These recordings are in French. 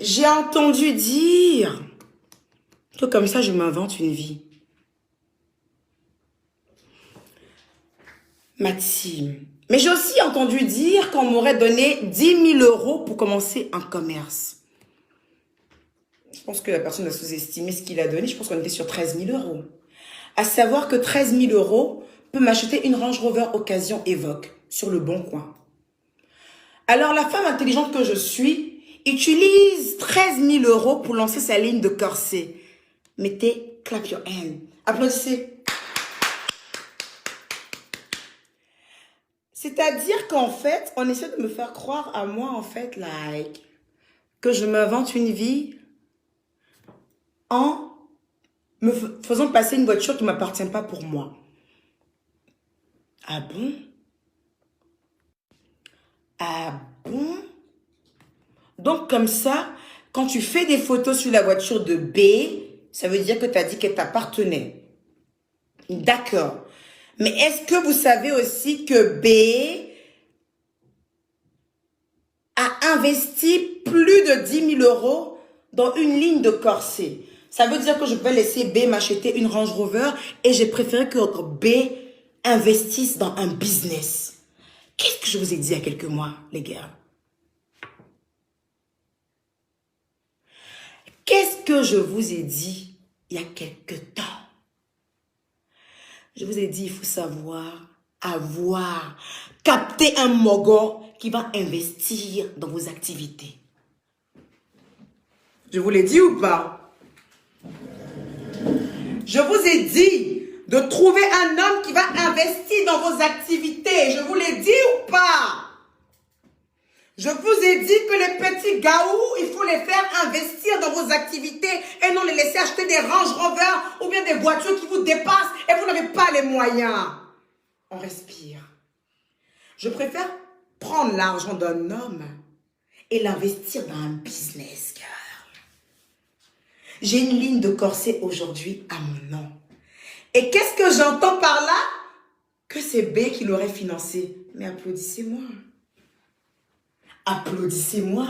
J'ai entendu dire que comme ça, je m'invente une vie. Maxime. Mais j'ai aussi entendu dire qu'on m'aurait donné 10 000 euros pour commencer un commerce. Je pense que la personne a sous-estimé ce qu'il a donné. Je pense qu'on était sur 13 000 euros. À savoir que 13 000 euros peut m'acheter une Range Rover Occasion Evoque sur le bon coin. Alors la femme intelligente que je suis utilise 13 000 euros pour lancer sa ligne de corset. Mettez, clap your hand. Applaudissez. C'est-à-dire qu'en fait, on essaie de me faire croire à moi, en fait, que je m'invente une vie en me faisant passer une voiture qui ne m'appartient pas pour moi. Ah bon? Ah bon? Donc comme ça, quand tu fais des photos sur la voiture de B, ça veut dire que tu as dit qu'elle t'appartenait. D'accord. Mais est-ce que vous savez aussi que B a investi plus de 10 000 euros dans une ligne de corset? Ça veut dire que je vais laisser B m'acheter une Range Rover et j'ai préféré que B investisse dans un business. Qu'est-ce que je vous ai dit il y a quelques mois, les gars? Qu'est-ce que je vous ai dit il y a quelques temps? Je vous ai dit, il faut savoir capter un mogol qui va investir dans vos activités. Je vous l'ai dit ou pas? Je vous ai dit de trouver un homme qui va investir dans vos activités. Je vous l'ai dit ou pas? Je vous ai dit que les petits gaous, il faut les faire investir dans vos activités et non les laisser acheter des Range Rover ou bien des voitures qui vous dépassent et vous n'avez pas les moyens. On respire. Je préfère prendre l'argent d'un homme et l'investir dans un business, girl. J'ai une ligne de corset aujourd'hui à mon nom. Et qu'est-ce que j'entends par là? Que c'est B qui l'aurait financé. Mais applaudissez-moi. Applaudissez-moi.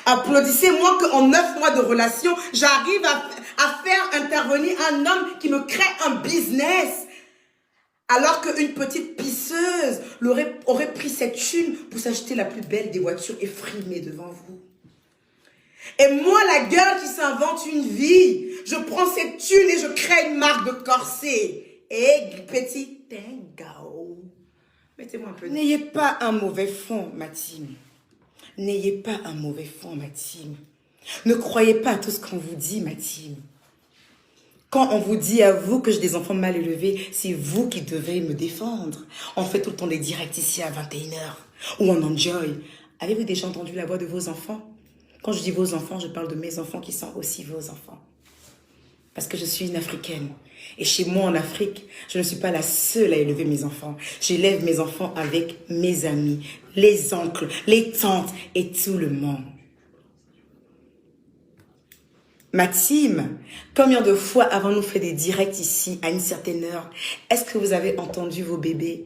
Applaudissez-moi qu'en 9 mois de relation, j'arrive à faire intervenir un homme qui me crée un business. Alors qu'une petite pisseuse aurait pris cette thune pour s'acheter la plus belle des voitures et frimer devant vous. Et moi, la gueule qui s'invente une vie, je prends cette thune et je crée une marque de corset. Et petit tango. Mettez-moi un peu. N'ayez pas un mauvais fond, Maxime. N'ayez pas un mauvais fond, Maxime. Ne croyez pas à tout ce qu'on vous dit, Maxime. Quand on vous dit à vous que j'ai des enfants mal élevés, c'est vous qui devez me défendre. On fait tout le temps des directs ici à 21h, où on enjoy. Avez-vous déjà entendu la voix de vos enfants? Quand je dis vos enfants, je parle de mes enfants qui sont aussi vos enfants. Parce que je suis une Africaine. Et chez moi en Afrique, je ne suis pas la seule à élever mes enfants. J'élève mes enfants avec mes amis, les oncles, les tantes et tout le monde. Maxime, combien de fois avons-nous fait des directs ici à une certaine heure? Est-ce que vous avez entendu vos bébés?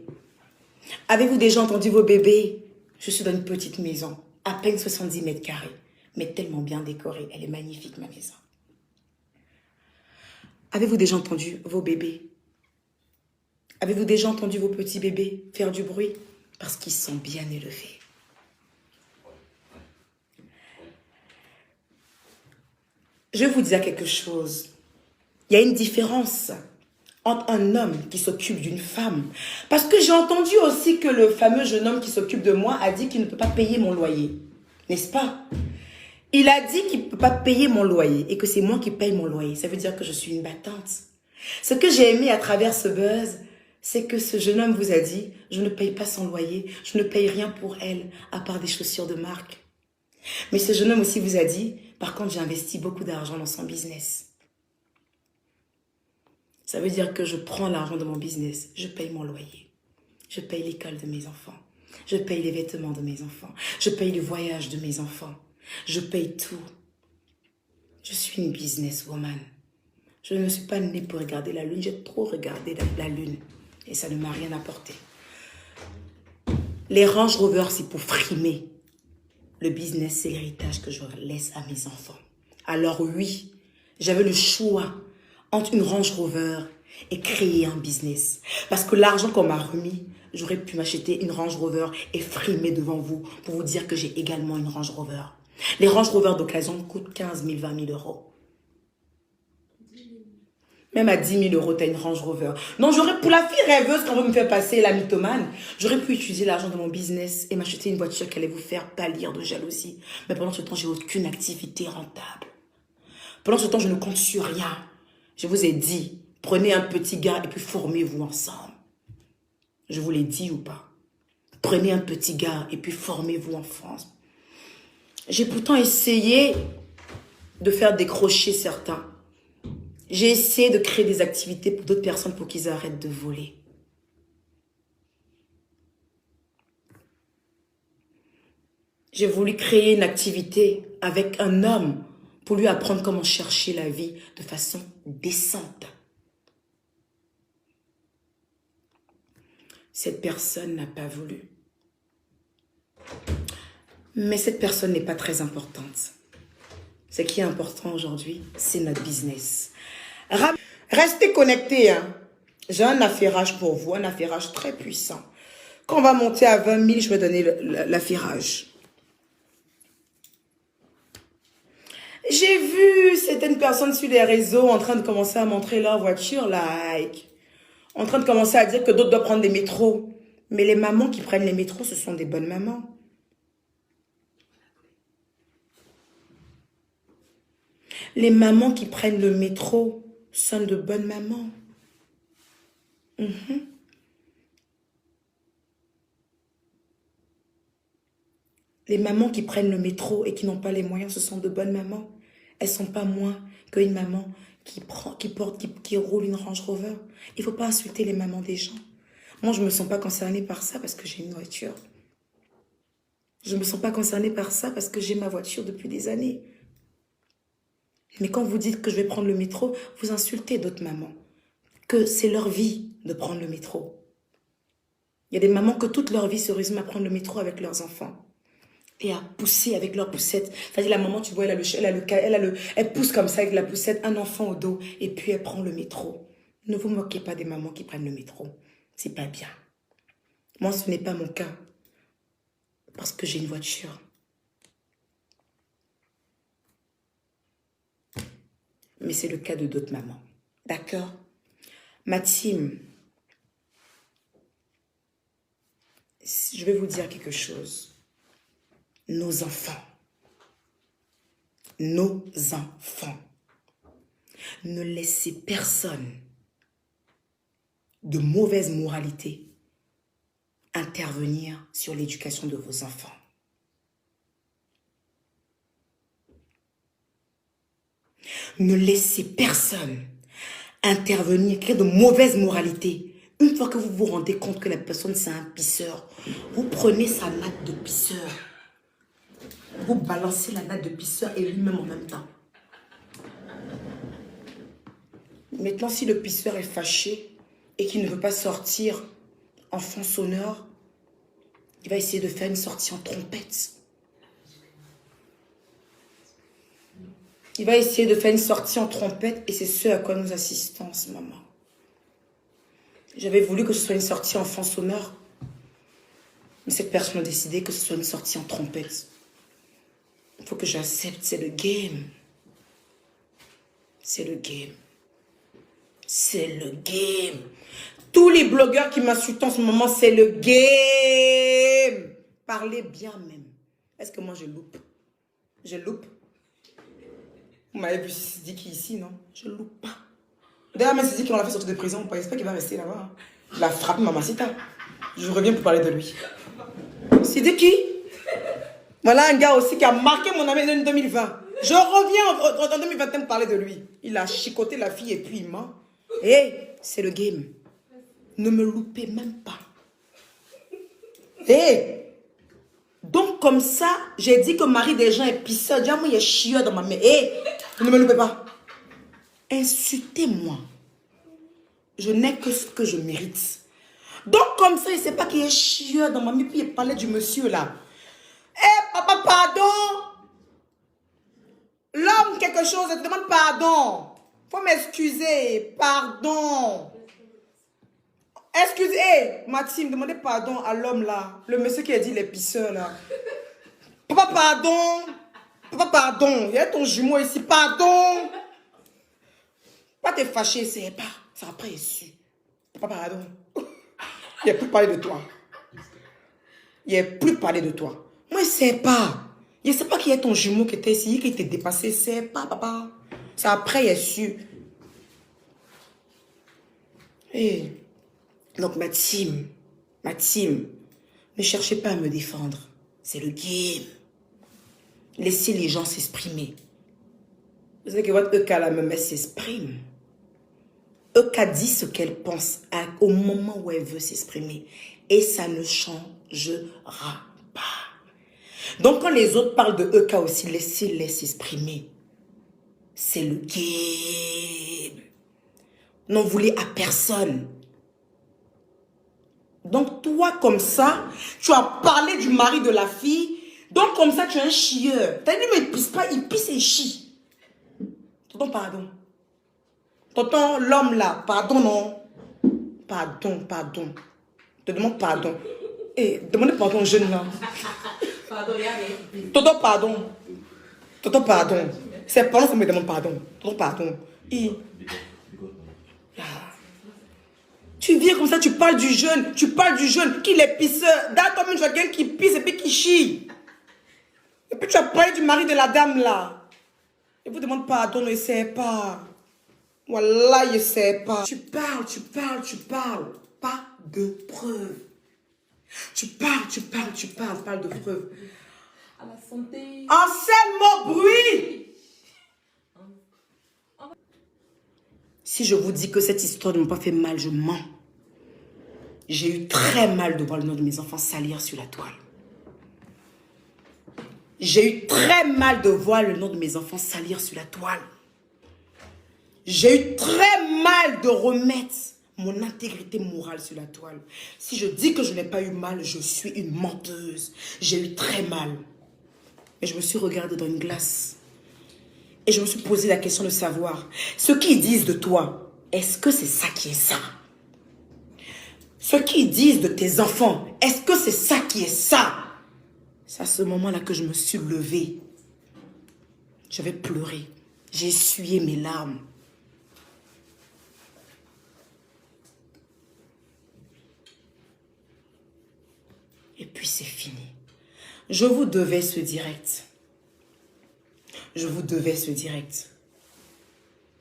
Avez-vous déjà entendu vos bébés? Je suis dans une petite maison, à peine 70 mètres carrés, mais tellement bien décorée. Elle est magnifique, ma maison. Avez-vous déjà entendu vos bébés? Avez-vous déjà entendu vos petits bébés faire du bruit? Parce qu'ils sont bien élevés. Je vais vous dire quelque chose. Il y a une différence entre un homme qui s'occupe d'une femme. Parce que j'ai entendu aussi que le fameux jeune homme qui s'occupe de moi a dit qu'il ne peut pas payer mon loyer. N'est-ce pas? Il a dit qu'il ne peut pas payer mon loyer et que c'est moi qui paye mon loyer. Ça veut dire que je suis une battante. Ce que j'ai aimé à travers ce buzz, c'est que ce jeune homme vous a dit, je ne paye pas son loyer, je ne paye rien pour elle, à part des chaussures de marque. Mais ce jeune homme aussi vous a dit, par contre, j'ai investi beaucoup d'argent dans son business. Ça veut dire que je prends l'argent de mon business, je paye mon loyer, je paye l'école de mes enfants, je paye les vêtements de mes enfants, je paye le voyage de mes enfants, je paye tout. Je suis une businesswoman. Je ne suis pas née pour regarder la lune, j'ai trop regardé la lune et ça ne m'a rien apporté. Les Range Rover, c'est pour frimer. le business, c'est l'héritage que je laisse à mes enfants. Alors oui, j'avais le choix entre une Range Rover et créer un business. Parce que l'argent qu'on m'a remis, j'aurais pu m'acheter une Range Rover et frimer devant vous pour vous dire que j'ai également une Range Rover. Les Range Rover d'occasion coûtent 15 000, 20 000 euros. Même à 10 000 euros, tu as une Range Rover. Donc, j'aurais, pour la fille rêveuse qu'on veut me faire passer, la mythomane, j'aurais pu utiliser l'argent de mon business et m'acheter une voiture qui allait vous faire pâlir de jalousie. Mais pendant ce temps, j'ai aucune activité rentable. Pendant ce temps, je ne compte sur rien. Je vous ai dit, prenez un petit gars et puis formez-vous ensemble. Je vous l'ai dit ou pas? Prenez un petit gars et puis formez-vous en France. J'ai pourtant essayé de faire décrocher certains. J'ai essayé de créer des activités pour d'autres personnes pour qu'ils arrêtent de voler. J'ai voulu créer une activité avec un homme pour lui apprendre comment chercher la vie de façon décente. Cette personne n'a pas voulu. Mais cette personne n'est pas très importante. Ce qui est important aujourd'hui, c'est notre business. Restez connectés. Hein. J'ai un affairage pour vous, un affairage très puissant. Quand on va monter à 20 000, je vais donner l'affairage. J'ai vu certaines personnes sur les réseaux en train de commencer à montrer leur voiture, like. En train de commencer à dire que d'autres doivent prendre des métros. Mais les mamans qui prennent les métros, ce sont des bonnes mamans. Les mamans qui prennent le métro sont de bonnes mamans. Les mamans qui prennent le métro et qui n'ont pas les moyens, ce sont de bonnes mamans. Elles ne sont pas moins qu'une maman qui roule une Range Rover. Il ne faut pas insulter les mamans des gens. Moi, je ne me sens pas concernée par ça parce que j'ai une voiture. Je ne me sens pas concernée par ça parce que j'ai ma voiture depuis des années. Mais quand vous dites que je vais prendre le métro, vous insultez d'autres mamans. Que c'est leur vie de prendre le métro. Il y a des mamans que toute leur vie se résument à prendre le métro avec leurs enfants. Et à pousser avec leur poussette. C'est-à-dire la maman, tu vois, elle pousse comme ça avec la poussette, un enfant au dos, et puis elle prend le métro. Ne vous moquez pas des mamans qui prennent le métro. C'est pas bien. Moi, ce n'est pas mon cas. Parce que j'ai une voiture. Mais c'est le cas de d'autres mamans. D'accord? Ma team, je vais vous dire quelque chose. Nos enfants, ne laissez personne de mauvaise moralité intervenir sur l'éducation de vos enfants. Ne laissez personne intervenir, créer de mauvaise moralité. Une fois que vous vous rendez compte que la personne c'est un pisseur, vous prenez sa natte de pisseur. Vous balancez la natte de pisseur et lui-même en même temps. Maintenant, si le pisseur est fâché et qu'il ne veut pas sortir en fond sonore, il va essayer de faire une sortie en trompette. Il va essayer de faire une sortie en trompette et c'est ce à quoi nous assistons en ce moment. J'avais voulu que ce soit une sortie en fond sonore, mais cette personne a décidé que ce soit une sortie en trompette. Il faut que j'accepte, c'est le game. C'est le game. C'est le game. Tous les blogueurs qui m'insultent en ce moment, c'est le game. Parlez bien même. Est-ce que moi je loupe? Je loupe. Vous m'avez vu Sidiki ici, non? Je loupe pas. D'ailleurs, même Sidiki, on l'a fait sortir de prison. J'espère qu'il va rester là-bas. Il a frappé Mamacita. Je reviens pour parler de lui. Sidiki? Voilà un gars aussi qui a marqué mon année 2020. Je reviens en 2021 pour parler de lui. Il a chicoté la fille et puis il ment. Hé, c'est le game. Ne me loupez même pas. Hé. Donc comme ça, j'ai dit que mari des gens est pisseur. Déjà, moi, il y a chieur dans ma main. Hé, ne me loupez pas. Insultez-moi. Je n'ai que ce que je mérite. Donc comme ça, il ne sait pas qu'il y a chieur dans ma main. Puis il parlait du monsieur là. Eh, papa, pardon. L'homme, quelque chose, te demande pardon. Faut m'excuser. Pardon. Excusez. Hey, Maxime, demandez pardon à l'homme là. Le monsieur qui a dit les pisseurs là. Papa, pardon. Papa, pardon. Il y a ton jumeau ici. Pardon. Pas t'es fâché, c'est pas. Ça après est su. Papa, pardon. Il n'y a plus parlé de toi. Il n'y a plus parlé de toi. Moi, je ne sais pas. Je ne sais pas qui est ton jumeau qui était ici, qui t'a dépassé. C'est pas, papa. Ça après est su. Et donc, ma team, ne cherchez pas à me défendre. C'est le game. Laissez les gens s'exprimer. Vous savez que votre Eka, la même, elle s'exprime. Eka dit ce qu'elle pense au moment où elle veut s'exprimer. Et ça ne changera pas. Donc, quand les autres parlent de Eka aussi, laissez-les s'exprimer. C'est le game. N'en voulez à personne. Donc, toi, comme ça, tu as parlé du mari de la fille. Donc, comme ça, tu es un chieur. T'as dit, mais il pisse pas, il pisse et chie. Tonton, pardon. Tonton, l'homme là, pardon, non. Pardon. Te demande pardon. Eh, demandez pardon au jeune là. Pardon, il y a rien. Tonton, pardon. C'est pendant que me demande pardon. Tonton, pardon. Et... Tu viens comme ça, tu parles du jeune, qui est pisseur. Dans toi-même, tu vois quelqu'un qui pisse et puis qui chie. Et puis tu as parlé du mari de la dame là. Il vous demande pardon, ne sais pas. Voilà, je sais pas. Tu parles. Pas de preuves. Tu parles de preuves. À la santé. En seul mot, bruit. Si je vous dis que cette histoire ne m'a pas fait mal, je mens. J'ai eu très mal de voir le nom de mes enfants salir sur la toile. J'ai eu très mal de voir le nom de mes enfants salir sur la toile. J'ai eu très mal de remettre mon intégrité morale sur la toile. Si je dis que je n'ai pas eu mal, je suis une menteuse. J'ai eu très mal. Mais je me suis regardée dans une glace. Et je me suis posé la question de savoir, ce qu'ils disent de toi, est-ce que c'est ça qui est ça? Ce qu'ils disent de tes enfants, est-ce que c'est ça qui est ça? C'est à ce moment-là que je me suis levée. J'avais pleuré. J'ai essuyé mes larmes. Et puis c'est fini. Je vous devais ce direct.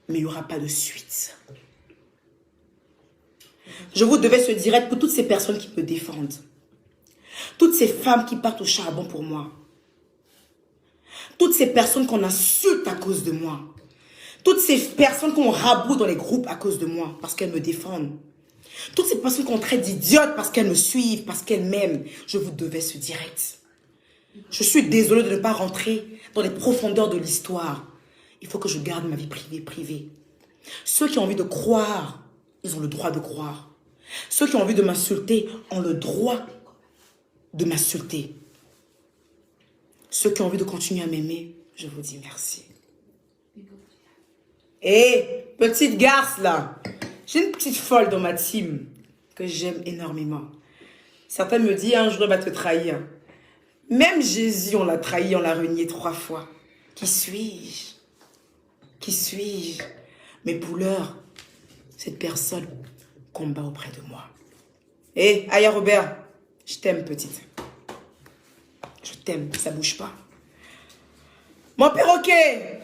Mais il n'y aura pas de suite. Je vous devais ce direct pour toutes ces personnes qui me défendent. Toutes ces femmes qui partent au charbon pour moi. Toutes ces personnes qu'on insulte à cause de moi. Toutes ces personnes qu'on raboute dans les groupes à cause de moi, parce qu'elles me défendent. Toutes ces personnes qu'on traite d'idiotes parce qu'elles me suivent, parce qu'elles m'aiment. Je vous devais ce direct. Je suis désolée de ne pas rentrer dans les profondeurs de l'histoire. Il faut que je garde ma vie privée. Ceux qui ont envie de croire, ils ont le droit de croire. Ceux qui ont envie de m'insulter ont le droit de m'insulter. Ceux qui ont envie de continuer à m'aimer, je vous dis merci. Hé, petite garce là, j'ai une petite folle dans ma team que j'aime énormément. Certains me disent un jour elle va te trahir. Même Jésus, on l'a trahi, on l'a renié 3 fois. Qui suis-je? Mais pour l'heure, cette personne combat auprès de moi. Hé, Aya Robert, je t'aime petite. Je t'aime, ça bouge pas. Mon perroquet!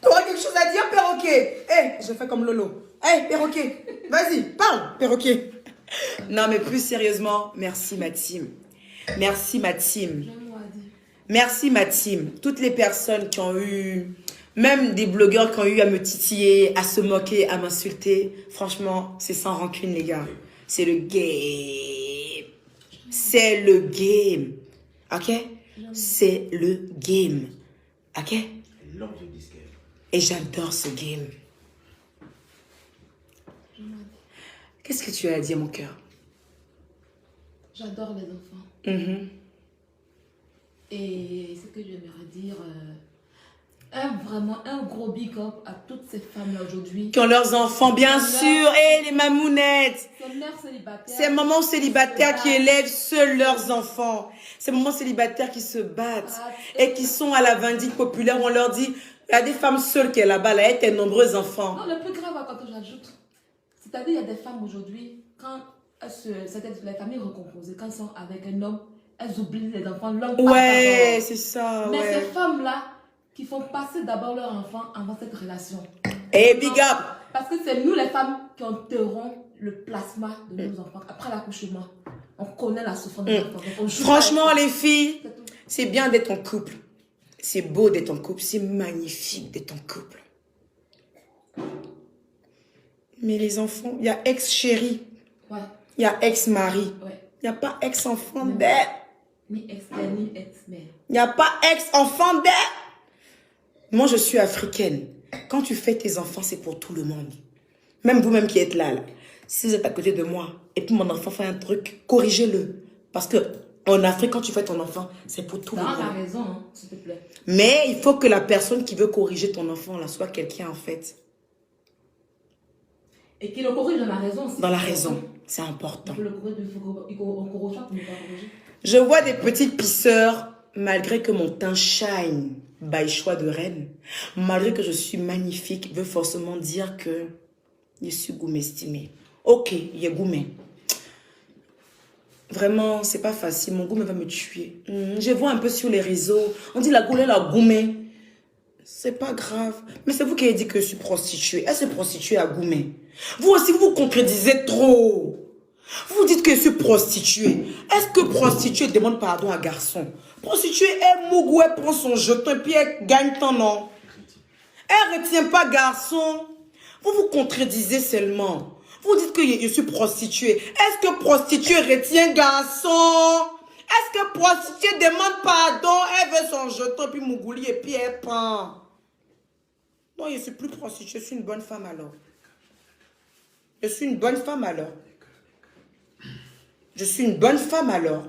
T'auras quelque chose à dire, perroquet? Hé, je fais comme Lolo. Hé, perroquet, vas-y, parle, perroquet. Non, mais plus sérieusement, merci ma team. Merci ma team. Merci ma team. Toutes les personnes qui ont eu, même des blogueurs qui ont eu à me titiller, à se moquer, à m'insulter. Franchement, c'est sans rancune les gars. C'est le game. C'est le game. Ok? C'est le game. Ok? Et j'adore ce game. Qu'est-ce que tu as à dire, mon cœur? J'adore les enfants. Et ce que j'aimerais dire, vraiment un gros big up à toutes ces femmes-là aujourd'hui. Qui ont leurs enfants, bien sûr. Et les mamounettes. Ces mères célibataires. Ces mamans célibataires qui élèvent seuls leurs enfants. Ces mamans célibataires qui se battent. Et qui sont à la vindicte populaire où on leur dit, il y a des femmes seules qui sont là-bas, là, et nombreux nombreux enfants. Non, le plus grave, quand j'ajoute, c'est-à-dire il y a des femmes aujourd'hui, quand c'est-à-dire les familles recomposées, quand elles sont avec un homme, elles oublient les enfants. Ouais, c'est ça. Mais ouais. ces femmes-là, qui font passer d'abord leur enfant avant cette relation. Et big up. Parce que c'est nous les femmes qui enterrons le plasma de nos enfants après l'accouchement. On connaît la souffrance de nos enfants. Franchement, les filles, c'est bien d'être en couple. C'est beau d'être en couple. C'est magnifique d'être en couple. Mais les enfants, il y a ex-chéri. Ouais. Il y a ex-mari. Ouais. Il n'y a pas ex-enfant d'elle. Ni ex-père, ni ex-mère. Il n'y a pas ex-enfant d'elle. Moi, je suis africaine. Quand tu fais tes enfants, c'est pour tout le monde. Même vous-même qui êtes là, là. Si vous êtes à côté de moi, et puis mon enfant fait un truc, corrigez-le. Parce que en Afrique, quand tu fais ton enfant, c'est pour tout le monde. Tu as raison, hein, s'il te plaît. Mais il faut que la personne qui veut corriger ton enfant, là, soit quelqu'un, en fait. Et qu'il le corrige dans la raison aussi. Dans la raison. C'est important. Il faut le corriger, il faut corriger pour ne pas corriger. Je vois des petites pisseurs, malgré que mon teint shine, by choix de reine, malgré que je suis magnifique, veut forcément dire que je suis gourmet estimé. Ok, il est gourmet. Vraiment, c'est pas facile. Mon gourmet va me tuer. Je vois un peu sur les réseaux. On dit la goulée, la gourmet. C'est pas grave. Mais c'est vous qui avez dit que je suis prostituée. Elle se prostituée à gourmet. Vous aussi, vous vous contredisez trop. Vous dites que je suis prostituée. Est-ce que prostituée demande pardon à garçon? Prostituée, elle mougou, elle prend son jeton et puis elle gagne ton nom. Elle ne retient pas garçon. Vous vous contredisez seulement. Vous dites que je suis prostituée. Est-ce que prostituée retient garçon? Est-ce que prostituée demande pardon? Elle veut son jeton et puis mougouli et puis elle prend. Non, je ne suis plus prostituée. Je suis une bonne femme alors. Je suis une bonne femme alors. Je suis une bonne femme alors.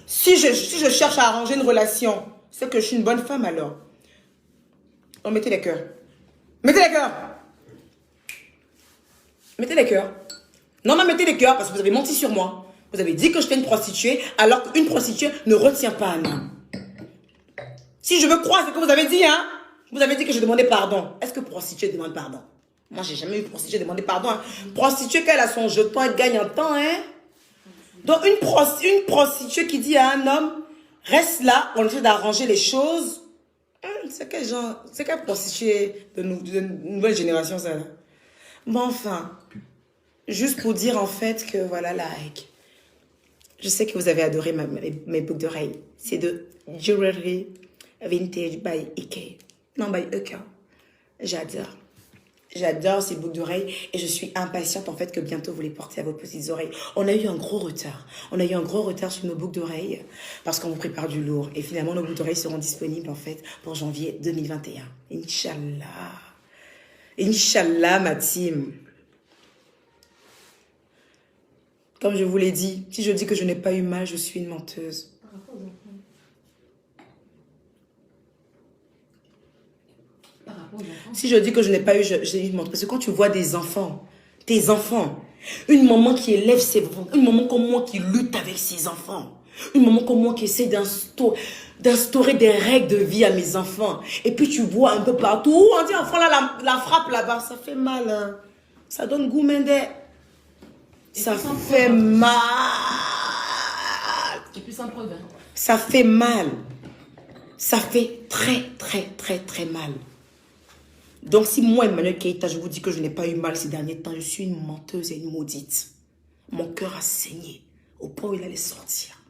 Si je cherche à arranger une relation, c'est que je suis une bonne femme alors. Oh, mettez les cœurs. Mettez les cœurs. Mettez les cœurs. Non, non, mettez les cœurs parce que vous avez menti sur moi. Vous avez dit que j'étais une prostituée alors qu'une prostituée ne retient pas un homme. Si je veux croire ce que vous avez dit, hein. Vous avez dit que je demandais pardon. Est-ce que prostituée demande pardon? Moi, j'ai jamais eu prostituée demander pardon. Hein. Prostituée, quand elle a son jeton, elle gagne en temps, hein. Donc, une prostituée qui dit à un homme, reste là, on essaie d'arranger les choses. C'est quel genre, c'est quelle prostituée de nouvelle génération, ça, là? Bon, enfin, juste pour dire, en fait, que voilà, like, je sais que vous avez adoré mes boucles d'oreilles. C'est de Jewelry Vintage by Ike. Non, by Ike. J'adore. J'adore ces boucles d'oreilles et je suis impatiente en fait que bientôt vous les portez à vos petites oreilles. On a eu un gros retard. On a eu un gros retard sur nos boucles d'oreilles parce qu'on vous prépare du lourd. Et finalement, nos boucles d'oreilles seront disponibles en fait pour janvier 2021. Inch'Allah. Inch'Allah, ma team. Comme je vous l'ai dit, si je dis que je n'ai pas eu mal, je suis une menteuse. Si je dis que je n'ai pas eu, j'ai eu une menteuse. Parce que quand tu vois des enfants, tes enfants, une maman qui élève ses enfants, une maman comme moi qui lutte avec ses enfants, une maman comme moi qui essaie d'instaurer des règles de vie à mes enfants, et puis tu vois un peu partout, on dit enfant là, la frappe là-bas, ça fait mal, hein. Ça donne goût, Mendé. Ça fait mal. Et puis sans preuve. Hein. Ça fait mal. Ça fait très, très, très, très mal. Donc, si moi, Emmanuel Keïta, je vous dis que je n'ai pas eu mal ces derniers temps, je suis une menteuse et une maudite. Mon cœur a saigné au point où il allait sortir.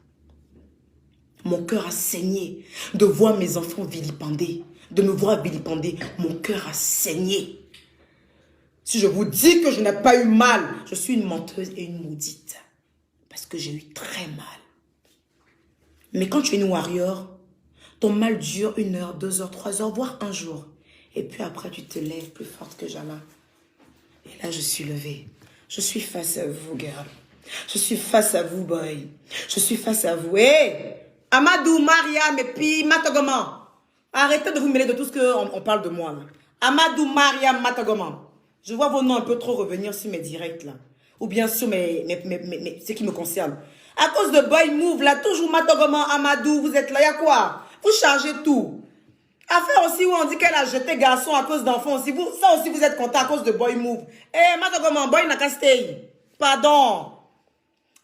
Mon cœur a saigné de voir mes enfants vilipendés, de me voir vilipendés. Mon cœur a saigné. Si je vous dis que je n'ai pas eu mal, je suis une menteuse et une maudite. Parce que j'ai eu très mal. Mais quand tu es une warrior, ton mal dure 1 heure, 2 heures, 3 heures, voire un jour. Et puis après, tu te lèves plus forte que jamais. Et là, je suis levée. Je suis face à vous, girl. Je suis face à vous, boy. Je suis face à vous. Hé! Amadou, Mariam et puis Matagoman. Arrêtez de vous mêler de tout ce qu'on parle de moi, là. Amadou, Mariam, Matagoman. Je vois vos noms un peu trop revenir sur mes directs, là. Ou bien sur ce qui me concerne. À cause de Boy Move, là, toujours Matagoman, Amadou, vous êtes là, y a quoi? Vous changez tout. Affaire aussi où on dit qu'elle a jeté garçon à cause d'enfants aussi. Ça aussi, vous êtes content à cause de Boy Move. Eh, Matagoman, Boy n'a qu'à stay. Pardon.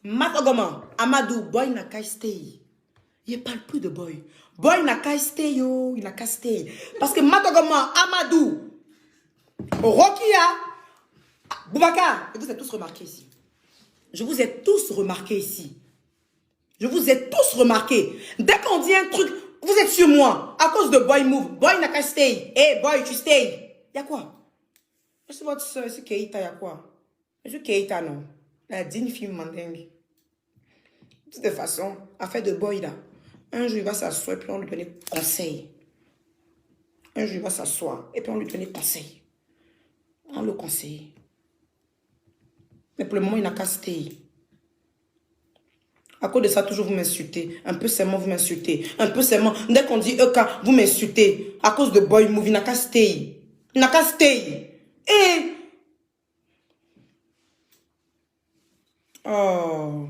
Matagoman, Amadou, Boy n'a qu'à stay. Il ne parle plus de Boy. Boy n'a qu'à stay, yo. Il n'a qu'à stay. Parce que Matagoman, Amadou, Rokia, Boubacar, vous êtes tous remarqués ici. Je vous ai tous remarqués ici. Je vous ai tous remarqués. Dès qu'on dit un truc, vous êtes sur moi. À cause de Boy Move. Boy n'a qu'à stay. Hey, Boy, tu stay. Y'a quoi? C'est votre soeur, c'est Keita, y'a quoi? C'est Keita, non. La digne fille mandingue. De toute façon, affaire de Boy, là. Un jour, il va s'asseoir et puis on lui donne conseil. Un jour, il va s'asseoir et puis on lui donne conseil. On le conseille. Mais pour le moment, il n'a qu'à stay. À cause de ça, toujours vous m'insultez. Un peu seulement, vous m'insultez. Un peu seulement. Dès qu'on dit EK, vous m'insultez. À cause de Boy Move, il n'a qu'à stay. Il n'a qu'à stay. Et... Oh...